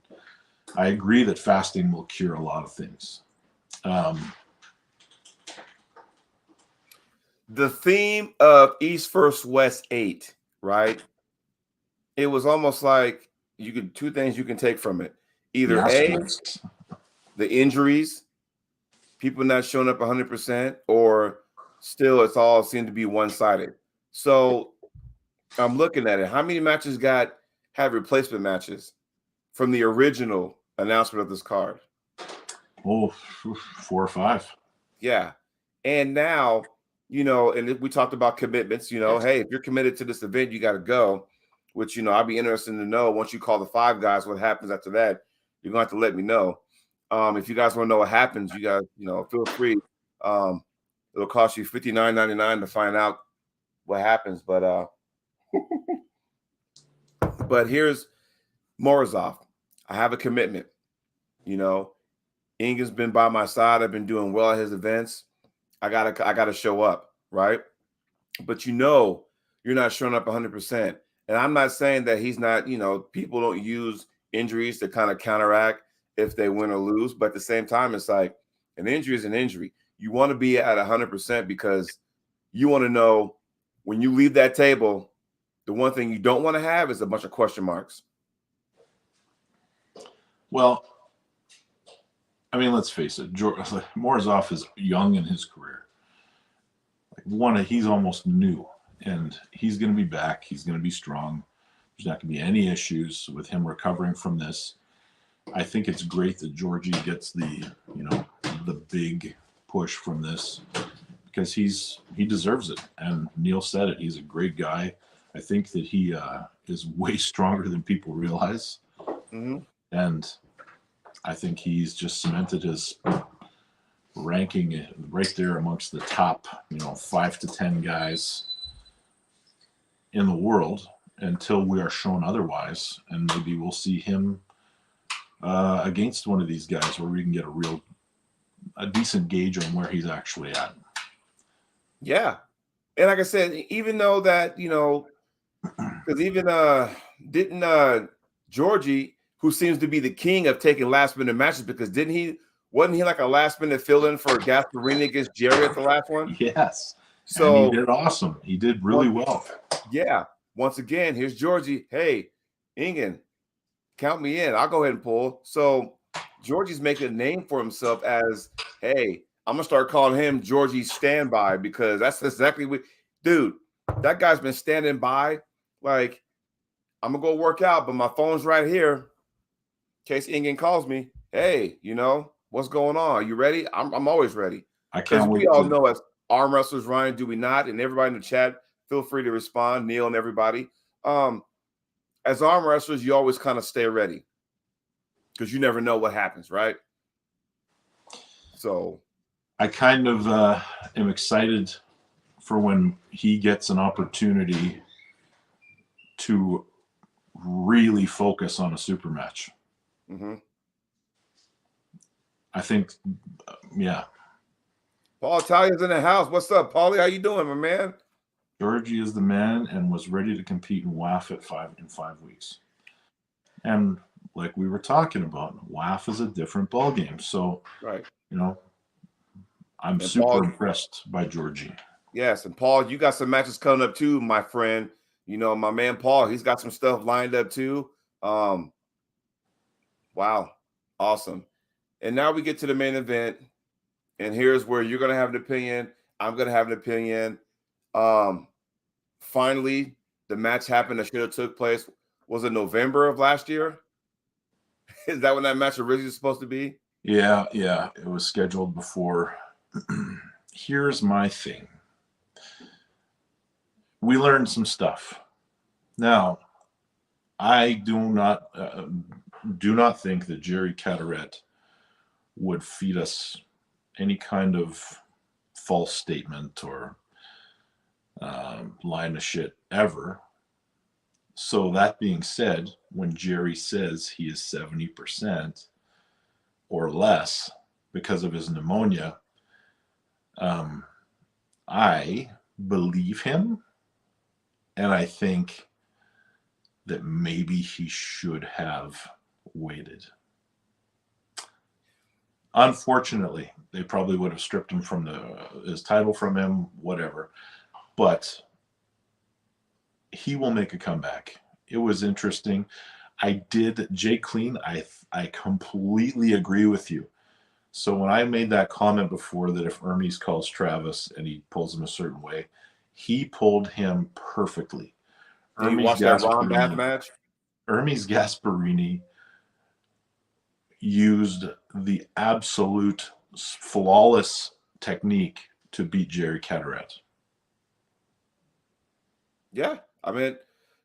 I agree that fasting will cure a lot of things. The theme of East vs. West 8, right? It was almost like two things you can take from it. Either A, the injuries, people not showing up 100%, or still it's all seemed to be one-sided. So I'm looking at it. How many matches have replacement matches from the original announcement of this card? Oh, 4 or 5. Yeah. And now, and we talked about commitments, hey, if you're committed to this event, you got to go, which, I'd be interested to know once you call the 5 guys, what happens after that. You're going to have to let me know. If you guys want to know what happens, you guys, feel free. It'll cost you $59.99 to find out what happens. But but here's Morozov. I have a commitment. Ingen's been by my side. I've been doing well at his events. I gotta show up, right? But you're not showing up 100%. And I'm not saying that he's not, people don't use injuries to kind of counteract if they win or lose. But at the same time, it's like an injury is an injury. You want to be at 100% because you want to know when you leave that table, the one thing you don't want to have is a bunch of question marks. Well, I mean, let's face it. Morozov is young in his career. He's almost new, and he's going to be back. He's going to be strong. There's not going to be any issues with him recovering from this. I think it's great that Georgie gets the big push from this because he deserves it. And Neil said it. He's a great guy. I think that he is way stronger than people realize. Mm-hmm. And I think he's just cemented his ranking right there amongst the top, 5 to 10 guys in the world until we are shown otherwise. And maybe we'll see him against one of these guys where we can get a decent gauge on where he's actually at. Yeah. And like I said, even though that, because even didn't Georgie, who seems to be the king of taking last minute matches, because wasn't he like a last minute fill in for Gasparini against Jerry at the last one? Yes. So and he did awesome. He did really well. Yeah. Once again, here's Georgie. Hey, Ingen, count me in. I'll go ahead and pull. So Georgie's making a name for himself as, hey, I'm gonna start calling him Georgie Standby because that's exactly what, dude. That guy's been standing by. Like, I'm gonna go work out, but my phone's right here in case Ingen calls me. Hey, what's going on? You ready? I'm always ready. I can't wait. We all know as arm wrestlers, Ryan, do we not? And everybody in the chat, feel free to respond, Neil and everybody. As arm wrestlers, you always kind of stay ready because you never know what happens, right? So I kind of am excited for when he gets an opportunity to really focus on a super match. Mm-hmm. I think, yeah. Paul Italia's in the house. What's up, Paulie? How you doing, my man? Georgie is the man and was ready to compete in WAF in 5 weeks. And like we were talking about, WAF is a different ballgame. So, right. I'm super impressed by Georgie. Yes, and Paul, you got some matches coming up too, my friend. You know, my man Paul, he's got some stuff lined up too. Wow, awesome. And now we get to the main event, and here's where you're gonna have an opinion. I'm gonna have an opinion. Finally, the match happened that should have took place. Was it November of last year? Is that when that match originally was supposed to be? Yeah, it was scheduled before. Here's my thing. We learned some stuff. Now, I do not think that Jerry Cataret would feed us any kind of false statement or line of shit ever. So that being said, when Jerry says he is 70% or less because of his pneumonia, I believe him, and I think that maybe he should have waited. Unfortunately, they probably would have stripped him from his title from him, whatever. But he will make a comeback. It was interesting. Jay Clean, I completely agree with you. So when I made that comment before that if Hermes calls Travis and he pulls him a certain way, he pulled him perfectly. Did you watch that Ron Bath match? Hermes Gasparini used the absolute flawless technique to beat Jerry Cataret. Yeah, I mean,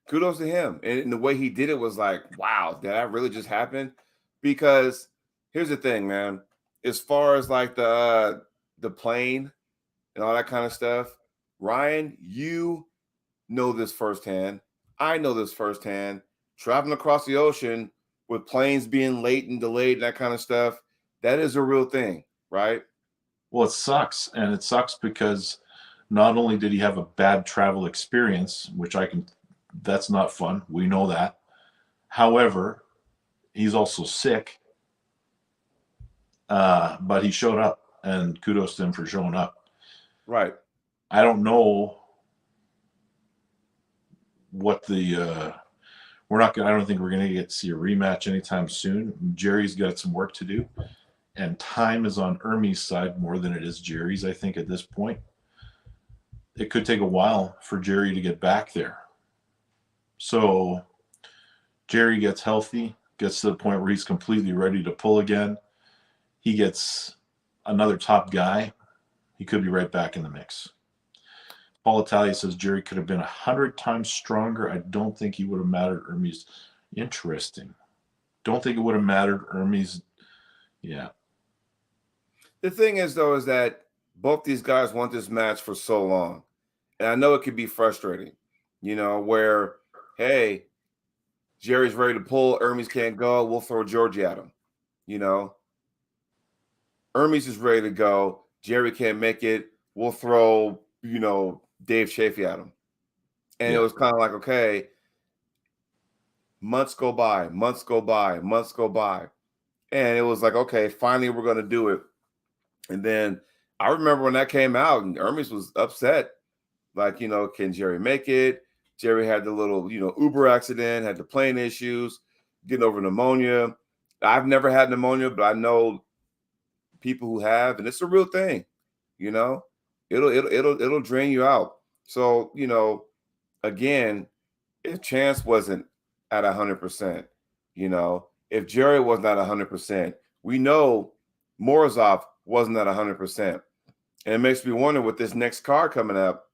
kudos to him. And the way he did it was like, wow, did that really just happen? Because here's the thing, man. As far as like the plane and all that kind of stuff, Ryan, you know this firsthand. I know this firsthand. Traveling across the ocean with planes being late and delayed and that kind of stuff, that is a real thing, right? Well, it sucks. And it sucks because not only did he have a bad travel experience, that's not fun. We know that. However, he's also sick. But he showed up, and kudos to him for showing up. Right. I don't know what I don't think we're going to get to see a rematch anytime soon. Jerry's got some work to do, and time is on Hermes' side more than it is Jerry's, I think, at this point. It could take a while for Jerry to get back there. So Jerry gets healthy, gets to the point where he's completely ready to pull again. He gets another top guy. He could be right back in the mix. Paul Italia says Jerry could have been 100 times stronger. I don't think he would have mattered Hermes. Interesting. Don't think it would have mattered Hermes. Yeah. The thing is, though, is that both these guys want this match for so long. And I know it could be frustrating, where, hey, Jerry's ready to pull. Hermes can't go. We'll throw Georgie at him. Hermes is ready to go. Jerry can't make it. We'll throw, Dave Chafee at him. And It was kind of like, okay, months go by. And it was like, okay, finally we're going to do it. And then I remember when that came out and Hermes was upset. Like, can Jerry make it? Jerry had the little, Uber accident, had the plane issues, getting over pneumonia. I've never had pneumonia, but I know people who have, and it's a real thing. It'll drain you out. So, again, if Chance wasn't at 100%, if Jerry wasn't at 100%, we know Morozov wasn't at 100%. And it makes me wonder with this next card coming up,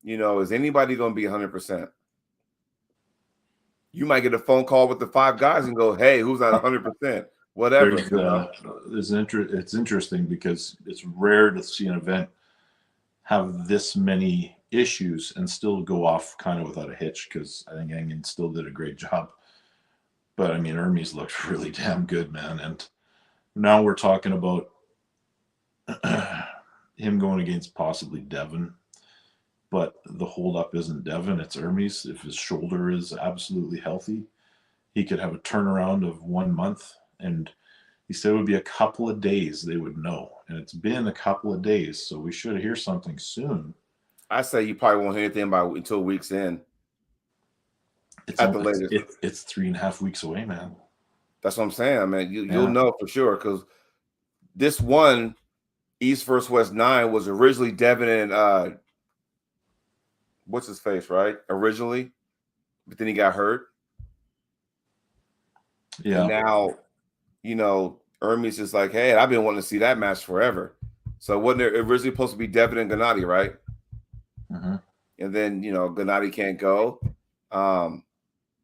is anybody going to be 100%? You might get a phone call with the 5 guys and go, hey, who's at 100%? Whatever. It's interesting because it's rare to see an event have this many issues and still go off kind of without a hitch, because I think Engen still did a great job. But I mean, Hermes looked really damn good, man. And now we're talking about him going against possibly Devin. But the holdup isn't Devin, it's Hermes. If his shoulder is absolutely healthy, he could have a turnaround of 1 month. And he said it would be a couple of days they would know. And it's been a couple of days, so we should hear something soon. I say you probably won't hear anything until weeks in. It's at the latest. it's 3.5 weeks away, man. That's what I'm saying. I mean, you'll Yeah. know for sure because this one East vs. West 9 was originally Devin and what's his face, right? Originally, but then he got hurt. Yeah. And now, Hermes is like, hey, I've been wanting to see that match forever. So wasn't it originally supposed to be Devin and Gennady, right? Mm-hmm. And then, Gennady can't go.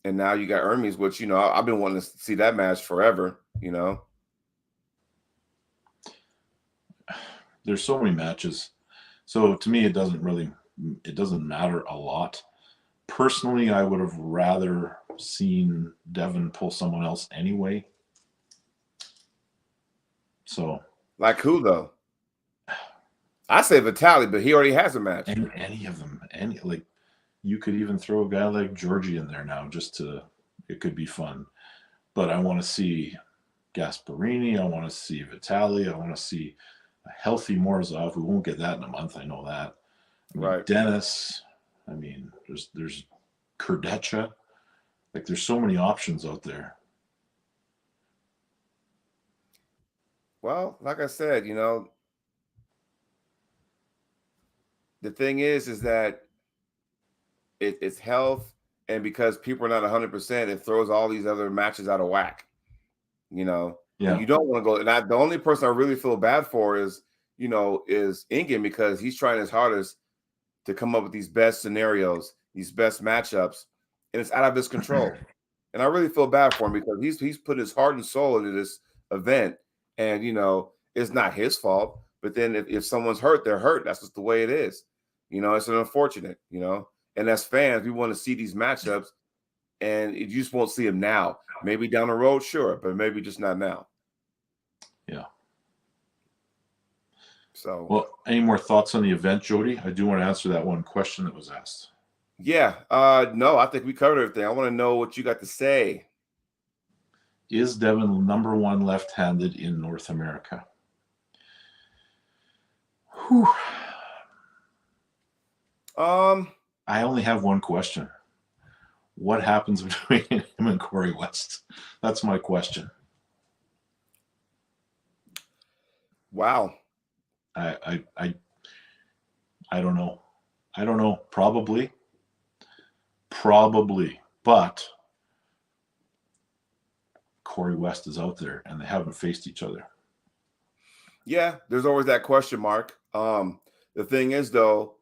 And now you got Hermes, which, I've been wanting to see that match forever, There's so many matches. So to me, it doesn't matter a lot. Personally, I would have rather seen Devin pull someone else anyway. So, like who though? I say Vitaly, but he already has a match. Any of them, you could even throw a guy like Georgie in there now, it could be fun. But I want to see Gasparini. I want to see Vitaly. I want to see a healthy Morozov. We won't get that in a month. I know that. Right. Dennis. There's Kurdecha. There's so many options out there. Well, like I said, the thing is that it's health, and because people are not 100%, it throws all these other matches out of whack. Yeah. And you don't want to go. And the only person I really feel bad for is Ingen, because he's trying his hardest to come up with these best scenarios, these best matchups, and it's out of his control. And I really feel bad for him because he's put his heart and soul into this event, and it's not his fault. But then if someone's hurt, they're hurt. That's just the way it is. It's an unfortunate. And as fans, we want to see these matchups, and you just won't see them now. Maybe down the road, sure, but maybe just not now. Yeah. So, well, any more thoughts on the event, Jody? I do want to answer that one question that was asked. Yeah. No, I think we covered everything. I want to know what you got to say. Is Devin number one left-handed in North America? Whew. I only have one question. What happens between him and Corey West? That's my question. Wow. I don't know. I don't know. Probably. But Corey West is out there, and they haven't faced each other. Yeah, there's always that question mark. The thing is, though,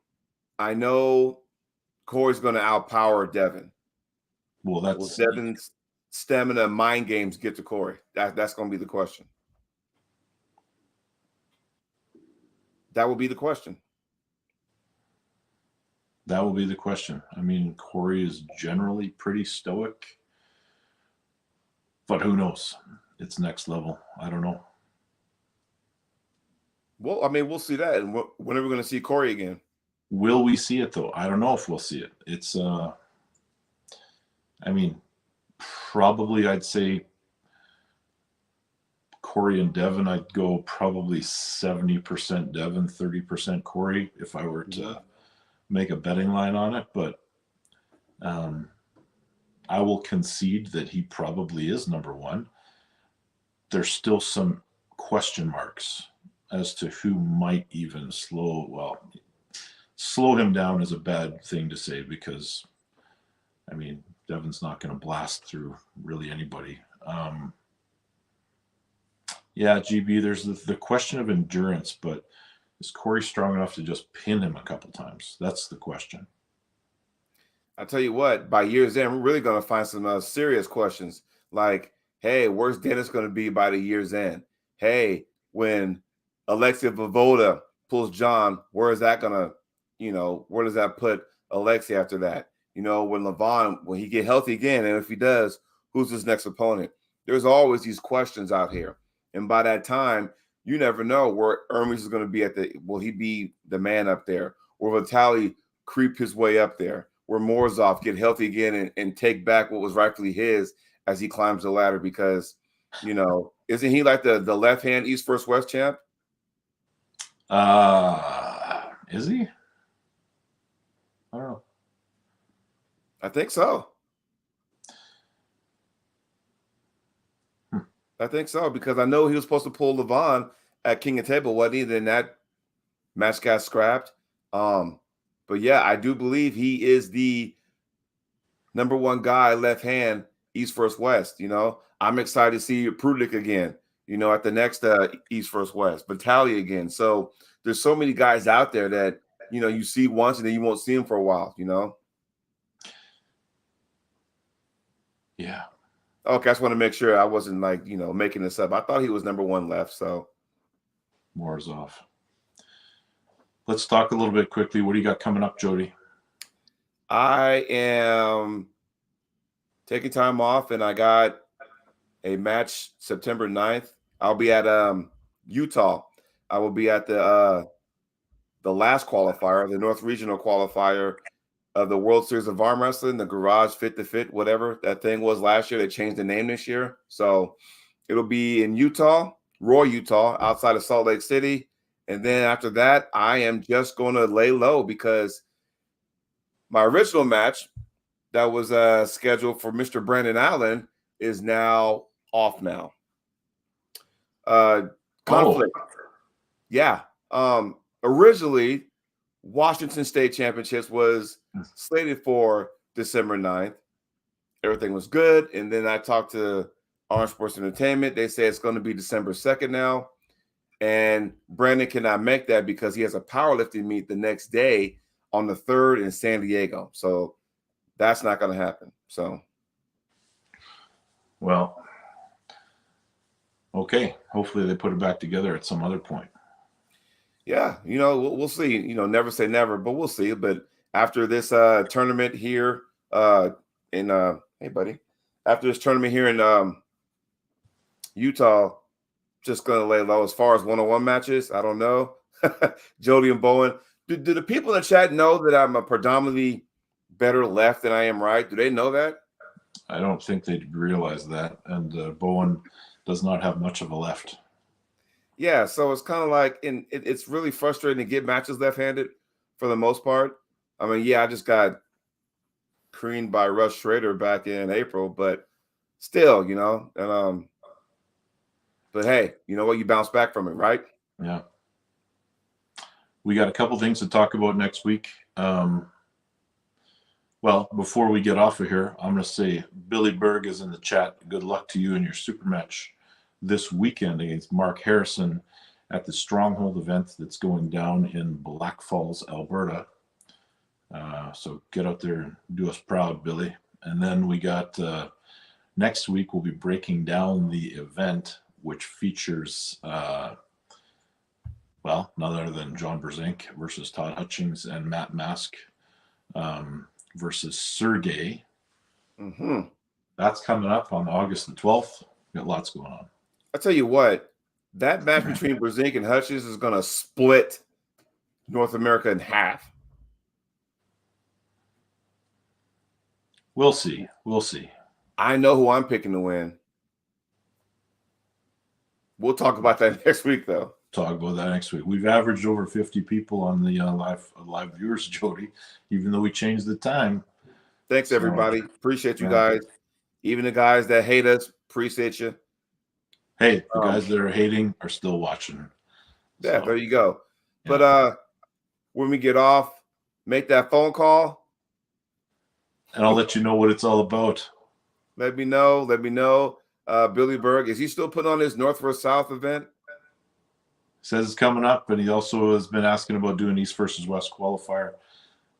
I know Corey's going to outpower Devin. Well, Will Devin's stamina mind games get to Corey? That's going to be the question. That will be the question. That will be the question. I mean, Corey is generally pretty stoic, but who knows? It's next level. I don't know. Well, I mean, we'll see that. And when are we going to see Corey again? Will we see it, though? I don't know if we'll see it. It's, probably I'd say Corey and Devin, I'd go probably 70% Devin, 30% Corey if I were to make a betting line on it. But I will concede that he probably is number one. There's still some question marks as to who might even slow him down is a bad thing to say because, Devin's not going to blast through really anybody. GB, there's the question of endurance, but is Corey strong enough to just pin him a couple times? That's the question. I'll tell you what, by year's end, we're really going to find some serious questions like, hey, where's Dennis going to be by the year's end? Hey, when Alexia Vovoda pulls John, where is that going to, where does that put Alexia after that? When Levon, when he get healthy again, and if he does, who's his next opponent? There's always these questions out here. And by that time, you never know where Hermes is going to be will he be the man up there? Or Vitaly creep his way up there? Where Morozov get healthy again and take back what was rightfully his as he climbs the ladder? Because, isn't he like the left-hand East vs. West champ? Is he? I don't know. I think so. I think so, because I know he was supposed to pull Levon at King of Table, wasn't he? Then that match got scrapped. But yeah, I do believe he is the number one guy left hand East First West. I'm excited to see Prudick again, at the next East First West, Battaglia again. So there's so many guys out there that you see once and then you won't see them for a while. Yeah. Okay, I just want to make sure I wasn't making this up. I thought he was number one left. So More is off. Let's talk a little bit quickly. What do you got coming up, Jody? I am taking time off, and I got a match September 9th. I'll be at Utah. I will be at the last qualifier, the North Regional qualifier of the World Series of Arm Wrestling, the Garage Fit to Fit, whatever that thing was last year. They changed the name this year. So it'll be in Utah, Roy, Utah, outside of Salt Lake City. And then after that, I am just going to lay low because my original match that was scheduled for Mr. Brandon Allen is now off now. Conflict. Yeah. Originally, Washington State Championships was slated for December 9th. Everything was good. And then I talked to Orange Sports Entertainment. They say it's going to be December 2nd now. And Brandon cannot make that because he has a powerlifting meet the next day on the 3rd in San Diego. So that's not going to happen. So, well, okay. Hopefully they put it back together at some other point. Yeah, we'll see. Never say never, but we'll see. But after this tournament here hey buddy, after this tournament here in Utah, just gonna lay low as far as one-on-one matches. I don't know. Jody and Bowen. Do the people in the chat know that I'm a predominantly better left than I am right? Do they know that? I don't think they realize that. And Bowen does not have much of a left. Yeah, so it's kind of like, it's really frustrating to get matches left-handed for the most part. I mean, yeah, I just got creamed by Russ Schrader back in April, but still, but hey, you know what? You bounce back from it, right? Yeah. We got a couple things to talk about next week. Well, before we get off of here, I'm going to say Billy Berg is in the chat. Good luck to you in your super match this weekend against Mark Harrison at the Stronghold event that's going down in Black Falls, Alberta. So get out there and do us proud, Billy. And then we got next week, we'll be breaking down the event, which features, none other than John Brzenk versus Todd Hutchings and Matt Mask versus Sergey. Mm-hmm. That's coming up on August the 12th. Got lots going on. I tell you what, that match between Brzenk and Hutchins is going to split North America in half. We'll see. We'll see. I know who I'm picking to win. We'll talk about that next week, though. Talk about that next week. We've averaged over 50 people on the live viewers, Jody, even though we changed the time. Thanks, everybody. Appreciate you guys. Even the guys that hate us, appreciate you. Hey, the guys that are hating are still watching. Yeah, there you go. Yeah. But when we get off, make that phone call. And I'll let you know what it's all about. Let me know. Billy Berg, is he still putting on his North versus South event? Says it's coming up, and he also has been asking about doing East versus West qualifier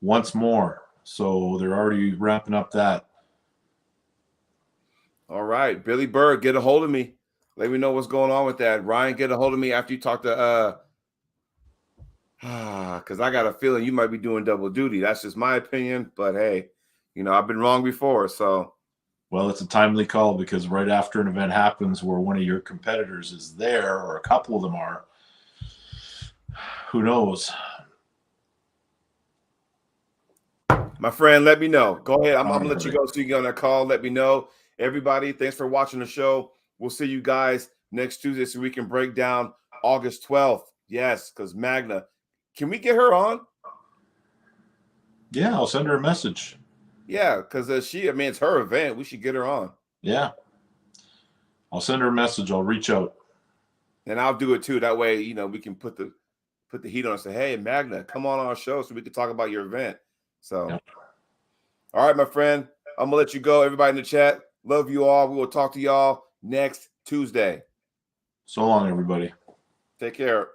once more. So they're already wrapping up that. All right, Billy Berg, get a hold of me. Let me know what's going on with that. Ryan, get a hold of me after you talk to because I got a feeling you might be doing double duty. That's just my opinion, but hey, I've been wrong before, so. Well, it's a timely call because right after an event happens where one of your competitors is there, or a couple of them are, who knows? My friend, let me know. Go ahead. I'm going to let you go so you get on that call. Let me know. Everybody, thanks for watching the show. We'll see you guys next Tuesday so we can break down August 12th. Yes, because Magna. Can we get her on? Yeah, I'll send her a message. Yeah, because it's her event. We should get her on. Yeah. I'll send her a message. I'll reach out. And I'll do it too. That way, you know, we can put the heat on and say, hey, Magna, come on our show so we can talk about your event. So, Yep. All right, my friend, I'm going to let you go. Everybody in the chat, love you all. We will talk to y'all next Tuesday. So long, everybody. Take care.